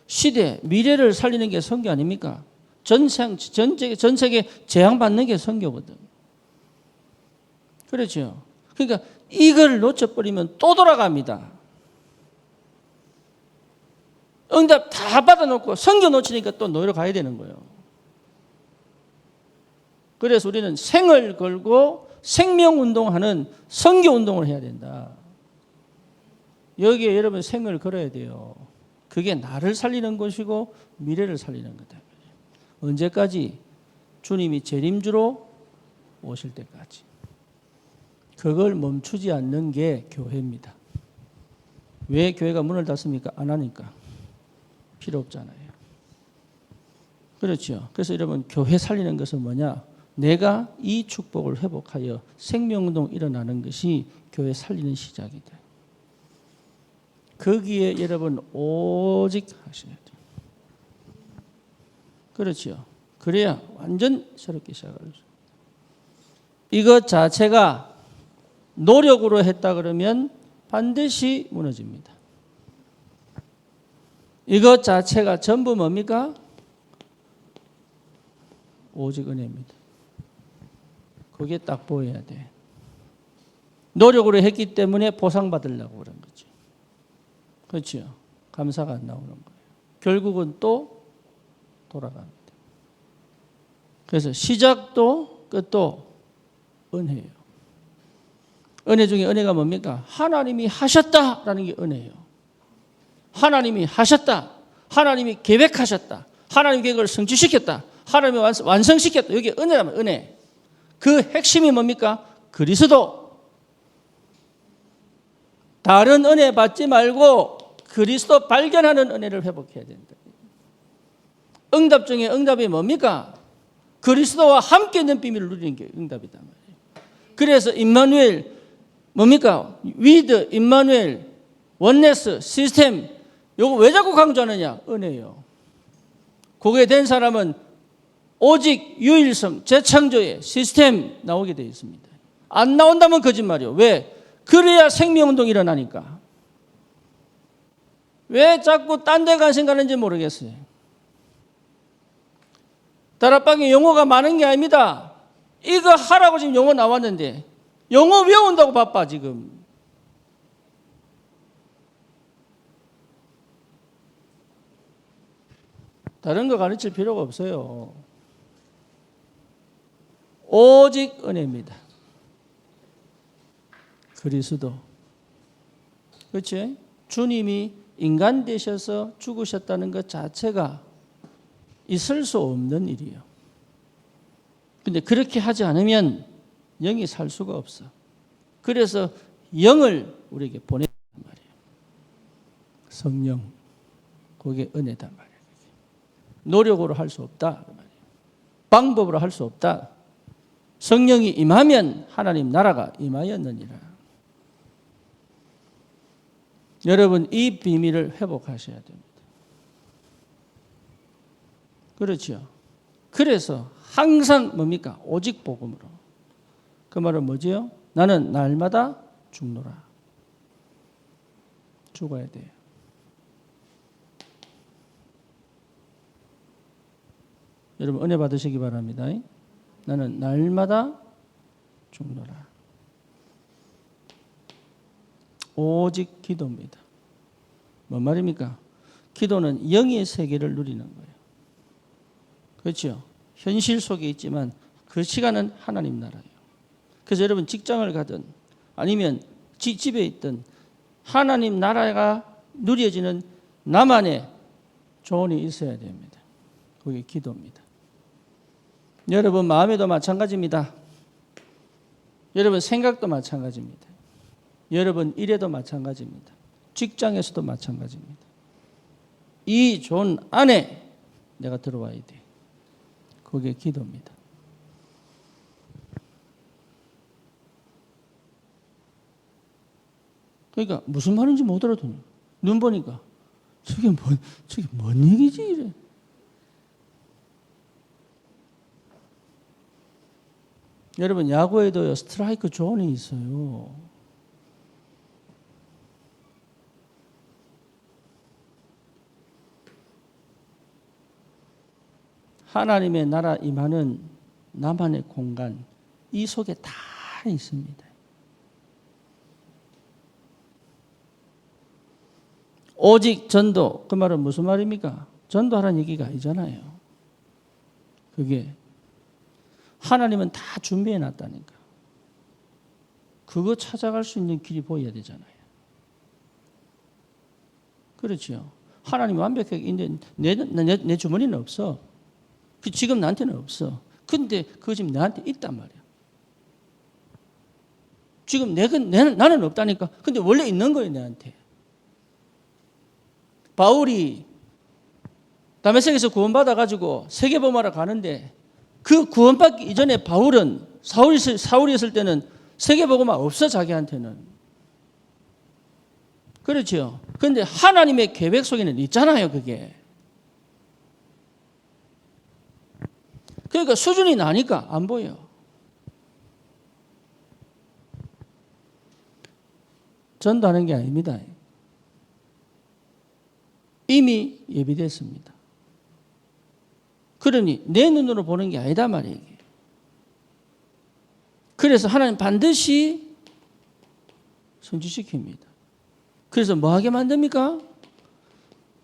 시대, 미래를 살리는 게 선교 아닙니까? 전 세계 재앙받는 게 선교거든. 그렇죠. 그러니까 이걸 놓쳐버리면 또 돌아갑니다. 응답 다 받아놓고 선교 놓치니까 또 노예로 가야 되는 거예요. 그래서 우리는 생을 걸고 생명운동하는 선교운동을 해야 된다. 여기에 여러분 생을 걸어야 돼요. 그게 나를 살리는 것이고 미래를 살리는 거다. 언제까지? 주님이 재림주로 오실 때까지. 그걸 멈추지 않는 게 교회입니다. 왜 교회가 문을 닫습니까? 안 하니까. 필요 없잖아요. 그렇죠. 그래서 여러분 교회 살리는 것은 뭐냐? 내가 이 축복을 회복하여 생명운동 일어나는 것이 교회 살리는 시작이다. 거기에 여러분 오직 하셔야 돼요. 그렇죠. 그래야 완전 새롭게 시작할 수 있어요. 이것 자체가 노력으로 했다 그러면 반드시 무너집니다. 이것 자체가 전부 뭡니까? 오직 은혜입니다. 그게 딱 보여야 돼. 노력으로 했기 때문에 보상받으려고 그런 거죠. 그렇죠. 감사가 안 나오는 거예요. 결국은 또 돌아갑니다. 그래서 시작도 끝도 은혜예요. 은혜 중에 은혜가 뭡니까? 하나님이 하셨다라는 게 은혜예요. 하나님이 하셨다. 하나님이 계획하셨다. 하나님 계획을 성취시켰다. 하나님이 완성시켰다. 이게 은혜라면 은혜. 그 핵심이 뭡니까? 그리스도. 다른 은혜 받지 말고 그리스도 발견하는 은혜를 회복해야 된다. 응답 중에 응답이 뭡니까? 그리스도와 함께 있는 비밀을 누리는 게 응답이다 말이에요. 그래서 임마누엘 뭡니까? 위드, 임마누엘, 원네스, 시스템 요거 왜 자꾸 강조하느냐? 은혜예요. 그게 된 사람은 오직 유일성, 재창조의 시스템 나오게 되어 있습니다. 안 나온다면 거짓말이요. 왜? 그래야 생명운동이 일어나니까. 왜 자꾸 딴 데 관심 가는지 모르겠어요. 다락방에 영어가 많은 게 아닙니다. 이거 하라고 지금 영어 나왔는데 영어 외운다고 바빠 지금. 다른 거 가르칠 필요가 없어요. 오직 은혜입니다. 그리스도. 그렇지? 주님이 인간 되셔서 죽으셨다는 것 자체가 있을 수 없는 일이에요. 근데 그렇게 하지 않으면 영이 살 수가 없어. 그래서 영을 우리에게 보냈단 말이에요. 성령. 그게 은혜단 말이에요. 노력으로 할 수 없다. 방법으로 할 수 없다. 성령이 임하면 하나님 나라가 임하였느니라. 여러분 이 비밀을 회복하셔야 됩니다. 그렇죠. 그래서 항상 뭡니까? 오직 복음으로. 그 말은 뭐지요? 나는 날마다 죽노라. 죽어야 돼요. 여러분 은혜 받으시기 바랍니다. 나는 날마다 죽노라. 오직 기도입니다. 뭔 말입니까? 기도는 영의 세계를 누리는 거예요. 그렇죠? 현실 속에 있지만 그 시간은 하나님 나라예요. 그래서 여러분 직장을 가든 아니면 집에 있든 하나님 나라가 누려지는 나만의 조언이 있어야 됩니다. 그게 기도입니다. 여러분 마음에도 마찬가지입니다. 여러분 생각도 마찬가지입니다. 여러분 일에도 마찬가지입니다. 직장에서도 마찬가지입니다. 이 존 안에 내가 들어와야 돼. 그게 기도입니다. 그러니까 무슨 말인지 못 알아듣는. 눈 보니까 저게 뭔 얘기지 이래. 여러분 야구에도요 스트라이크 존이 있어요. 하나님의 나라 임하는 나만의 공간 이 속에 다 있습니다. 오직 전도 그 말은 무슨 말입니까? 전도하라는 얘기가 아니잖아요. 그게 하나님은 다 준비해 놨다니까. 그거 찾아갈 수 있는 길이 보여야 되잖아요. 그렇죠. 하나님이 완벽하게 있는데 내 주머니는 없어. 지금 나한테는 없어. 근데 그거 지금 나한테 있단 말이야. 지금 나는 없다니까. 근데 원래 있는 거예요, 내한테. 바울이 다메섹에서 구원받아가지고 세계복음하러 가는데 그 구원받기 이전에 바울은 사울이 있을 때는 세계복음화 없어 자기한테는. 그렇죠. 그런데 하나님의 계획 속에는 있잖아요, 그게. 그러니까 수준이 나니까 안 보여. 전도하는 게 아닙니다. 이미 예비됐습니다. 그러니 내 눈으로 보는 게 아니다 말이에요. 그래서 하나님 반드시 성취시킵니다. 그래서 뭐 하게 만듭니까?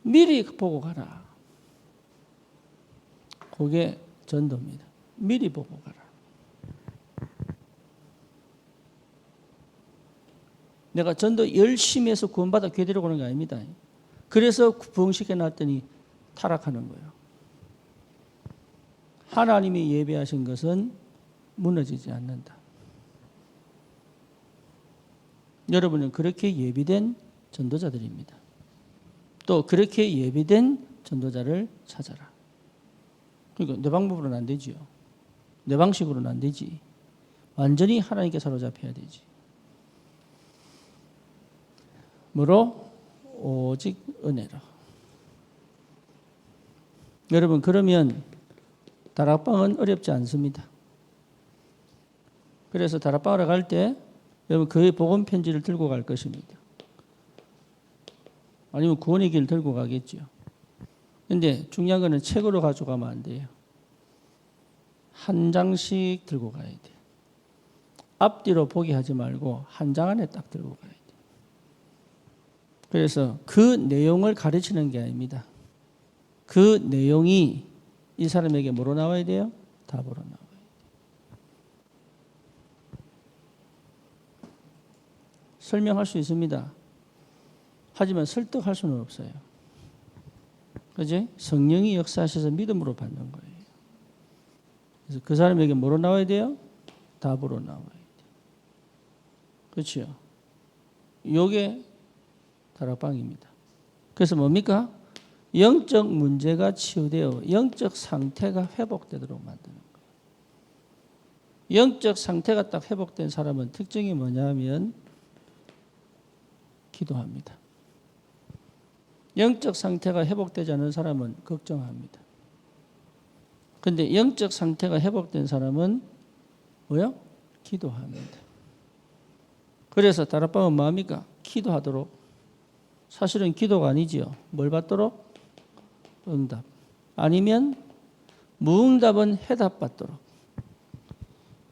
미리 보고 가라. 그게 전도입니다. 미리 보고 가라. 내가 전도 열심히 해서 구원받아 교회 데려오는 게 아닙니다. 그래서 부흥시켜 놨더니 타락하는 거예요. 하나님이 예배하신 것은 무너지지 않는다. 여러분은 그렇게 예비된 전도자들입니다. 또 그렇게 예비된 전도자를 찾아라. 그러니까 내 방법으로는 안 되지요. 내 방식으로는 안 되지. 완전히 하나님께 사로잡혀야 되지. 뭐로? 오직 은혜로. 여러분 그러면 다락방은 어렵지 않습니다. 그래서 다락방으로 갈 때 여러분 그의 복음 편지를 들고 갈 것입니다. 아니면 구원의 길을 들고 가겠죠. 근데 중요한 거는 책으로 가져가면 안 돼요. 한 장씩 들고 가야 돼요. 앞뒤로 보게 하지 말고 한 장 안에 딱 들고 가야 돼요. 그래서 그 내용을 가르치는 게 아닙니다. 그 내용이 이 사람에게 뭐로 나와야 돼요? 답으로 나와야 돼요. 설명할 수 있습니다. 하지만 설득할 수는 없어요. 그지? 성령이 역사하셔서 믿음으로 받는 거예요. 그래서 그 사람에게 뭐로 나와야 돼요? 답으로 나와야 돼요. 그렇죠? 요게 다락방입니다. 그래서 뭡니까? 영적 문제가 치유되어 영적 상태가 회복되도록 만드는 거예요. 영적 상태가 딱 회복된 사람은 특징이 뭐냐면 기도합니다. 영적 상태가 회복되지 않은 사람은 걱정합니다. 그런데 영적 상태가 회복된 사람은 뭐요? 기도합니다. 그래서 다락방은 뭐합니까? 기도하도록. 사실은 기도가 아니지요. 뭘 받도록? 응답. 아니면 무응답은 해답 받도록.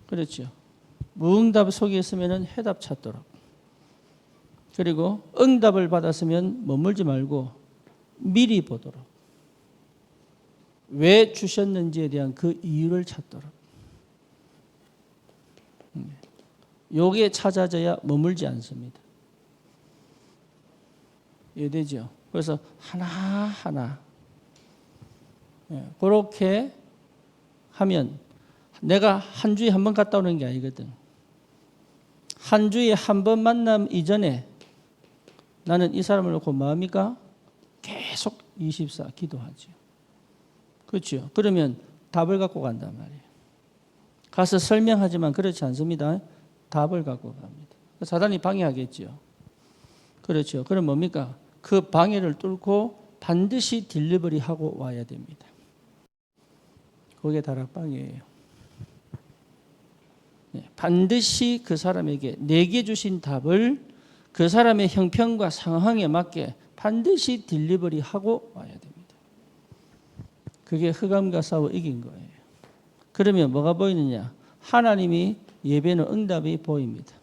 그렇죠. 무응답 속에 있으면 해답 찾도록. 그리고 응답을 받았으면 머물지 말고 미리 보도록. 왜 주셨는지에 대한 그 이유를 찾도록. 요게 찾아져야 머물지 않습니다. 이해되죠? 그래서 하나하나 그렇게 하면 내가 한 주에 한 번 갔다 오는 게 아니거든. 한 주에 한 번 만남 이전에 나는 이 사람을 놓고 뭐합니까? 계속 24 기도하죠. 그렇죠? 그러면 답을 갖고 간단 말이에요. 가서 설명하지만 그렇지 않습니다. 답을 갖고 갑니다. 사단이 방해하겠죠. 그렇죠. 그럼 뭡니까? 그 방해를 뚫고 반드시 딜리버리 하고 와야 됩니다. 그게 다락방이에요. 반드시 그 사람에게 내게 주신 답을 그 사람의 형편과 상황에 맞게 반드시 딜리버리 하고 와야 됩니다. 그게 흑암과 싸워 이긴 거예요. 그러면 뭐가 보이느냐? 하나님이 예배는 응답이 보입니다.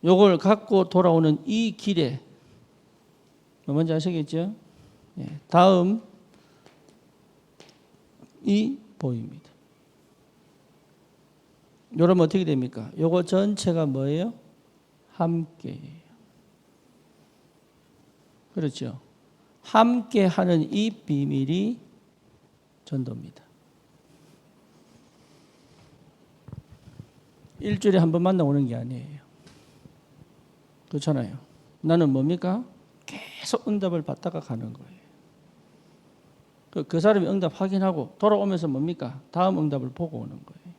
요걸 갖고 돌아오는 이 길에 뭔지 아시겠죠? 다음이 보입니다. 요러면 어떻게 됩니까? 요거 전체가 뭐예요? 함께예요. 그렇죠? 함께하는 이 비밀이 전도입니다. 일주일에 한 번 만나오는 게 아니에요. 그렇잖아요. 나는 뭡니까? 계속 응답을 받다가 가는 거예요. 그 사람이 응답 확인하고 돌아오면서 뭡니까? 다음 응답을 보고 오는 거예요.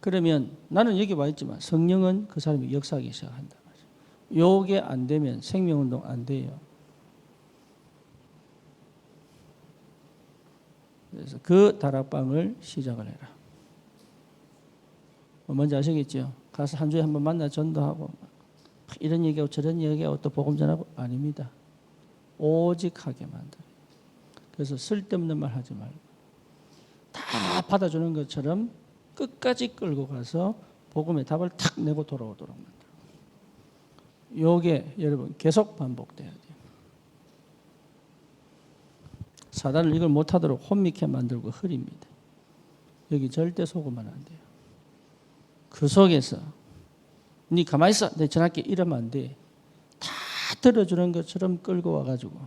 그러면 나는 여기 와 있지만 성령은 그 사람이 역사하기 시작한다. 요게 안 되면 생명운동 안 돼요. 그래서 그 다락방을 시작을 해라. 뭔지 아시겠죠? 가서 한 주에 한 번 만나 전도하고 이런 얘기하고 저런 얘기하고 또 복음 전하고 아닙니다. 오직 하게 만들어요. 그래서 쓸데없는 말 하지 말고 다 받아주는 것처럼 끝까지 끌고 가서 복음의 답을 탁 내고 돌아오도록 만들어요. 요게 여러분 계속 반복돼야 돼요. 사단을 이걸 못하도록 혼미케 만들고 흐립니다. 여기 절대 속으면 안 돼요. 그 속에서 니 가만히 있어 내 전할게 이러면 안 돼. 다 들어주는 것처럼 끌고 와가지고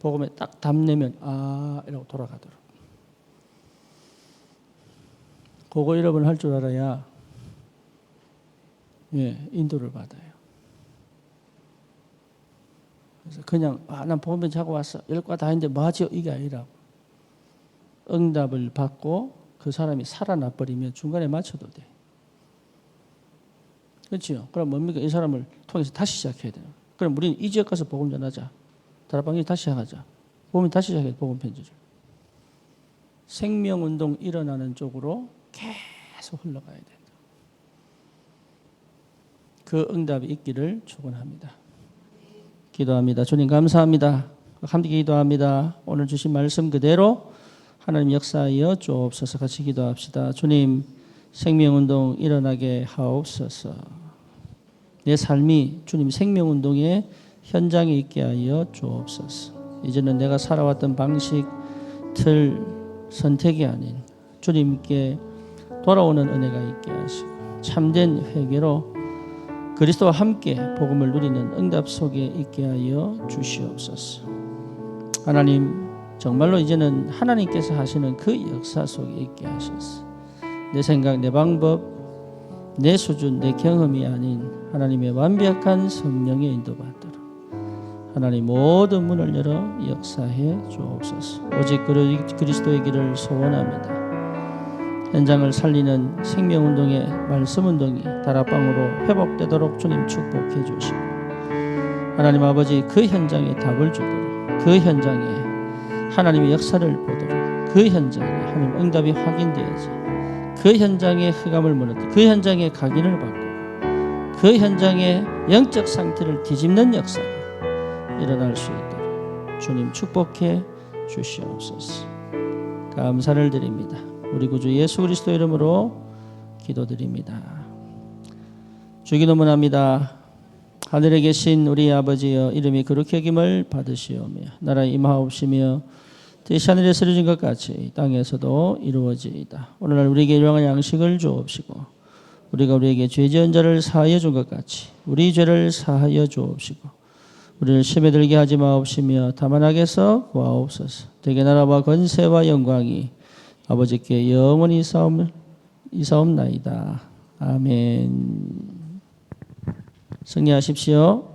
복음에 딱 답내면 아 이러고 돌아가도록. 그거 여러분 할 줄 알아야 인도를 받아요. 그래서 그냥 난 복음편 자고 왔어. 열과 다 했는데 뭐 하지요? 이게 아니라 응답을 받고 그 사람이 살아나 버리면 중간에 맞춰도 돼. 그렇죠? 그럼 뭡니까? 이 사람을 통해서 다시 시작해야 돼요. 그럼 우리는 이 지역 가서 복음 전하자. 다락방에 다시 시작하자. 복음이 다시 시작해야 돼. 복음 편지를. 생명운동 일어나는 쪽으로 계속 흘러가야 된다. 그 응답이 있기를 축원합니다. 기도합니다. 주님 감사합니다. 함께 기도합니다. 오늘 주신 말씀 그대로 하나님 역사하여 주옵소서. 같이 기도합시다. 주님 생명운동 일어나게 하옵소서. 내 삶이 주님 생명운동의 현장에 있게 하여 주옵소서. 이제는 내가 살아왔던 방식, 틀, 선택이 아닌 주님께 돌아오는 은혜가 있게 하시고 참된 회개로 그리스도와 함께 복음을 누리는 응답 속에 있게 하여 주시옵소서. 하나님 정말로 이제는 하나님께서 하시는 그 역사 속에 있게 하셔서 내 생각, 내 방법, 내 수준, 내 경험이 아닌 하나님의 완벽한 성령의 인도받도록 하나님 모든 문을 열어 역사해 주옵소서. 오직 그리스도의 길을 소원합니다. 현장을 살리는 생명운동의 말씀운동이 다락방으로 회복되도록 주님 축복해 주시고 하나님 아버지 그 현장에 답을 주도록 그 현장에 하나님의 역사를 보도록 그 현장에 하나님 응답이 확인되어지 그 현장에 흑암을 무너뜨리고 그 현장에 각인을 바꾸고 그 현장에 영적 상태를 뒤집는 역사가 일어날 수 있도록 주님 축복해 주시옵소서. 감사를 드립니다. 우리 구주 예수 그리스도 이름으로 기도드립니다. 주기도문합니다. 하늘에 계신 우리 아버지여 이름이 거룩히 여김을 받으시오며 나라에 임하옵시며 뜻이 하늘에서 이루어진 것 같이 땅에서도 이루어지이다. 오늘날 우리에게 일용할 양식을 주옵시고 우리가 우리에게 죄 지은 자를 사하여 준 것 같이 우리 죄를 사하여 주옵시고 우리를 시험에 들게 하지 마옵시며 다만 악에서 구하옵소서. 대개 나라와 권세와 영광이 아버지께 영원히 이사옵나이다. 아멘. 승리하십시오.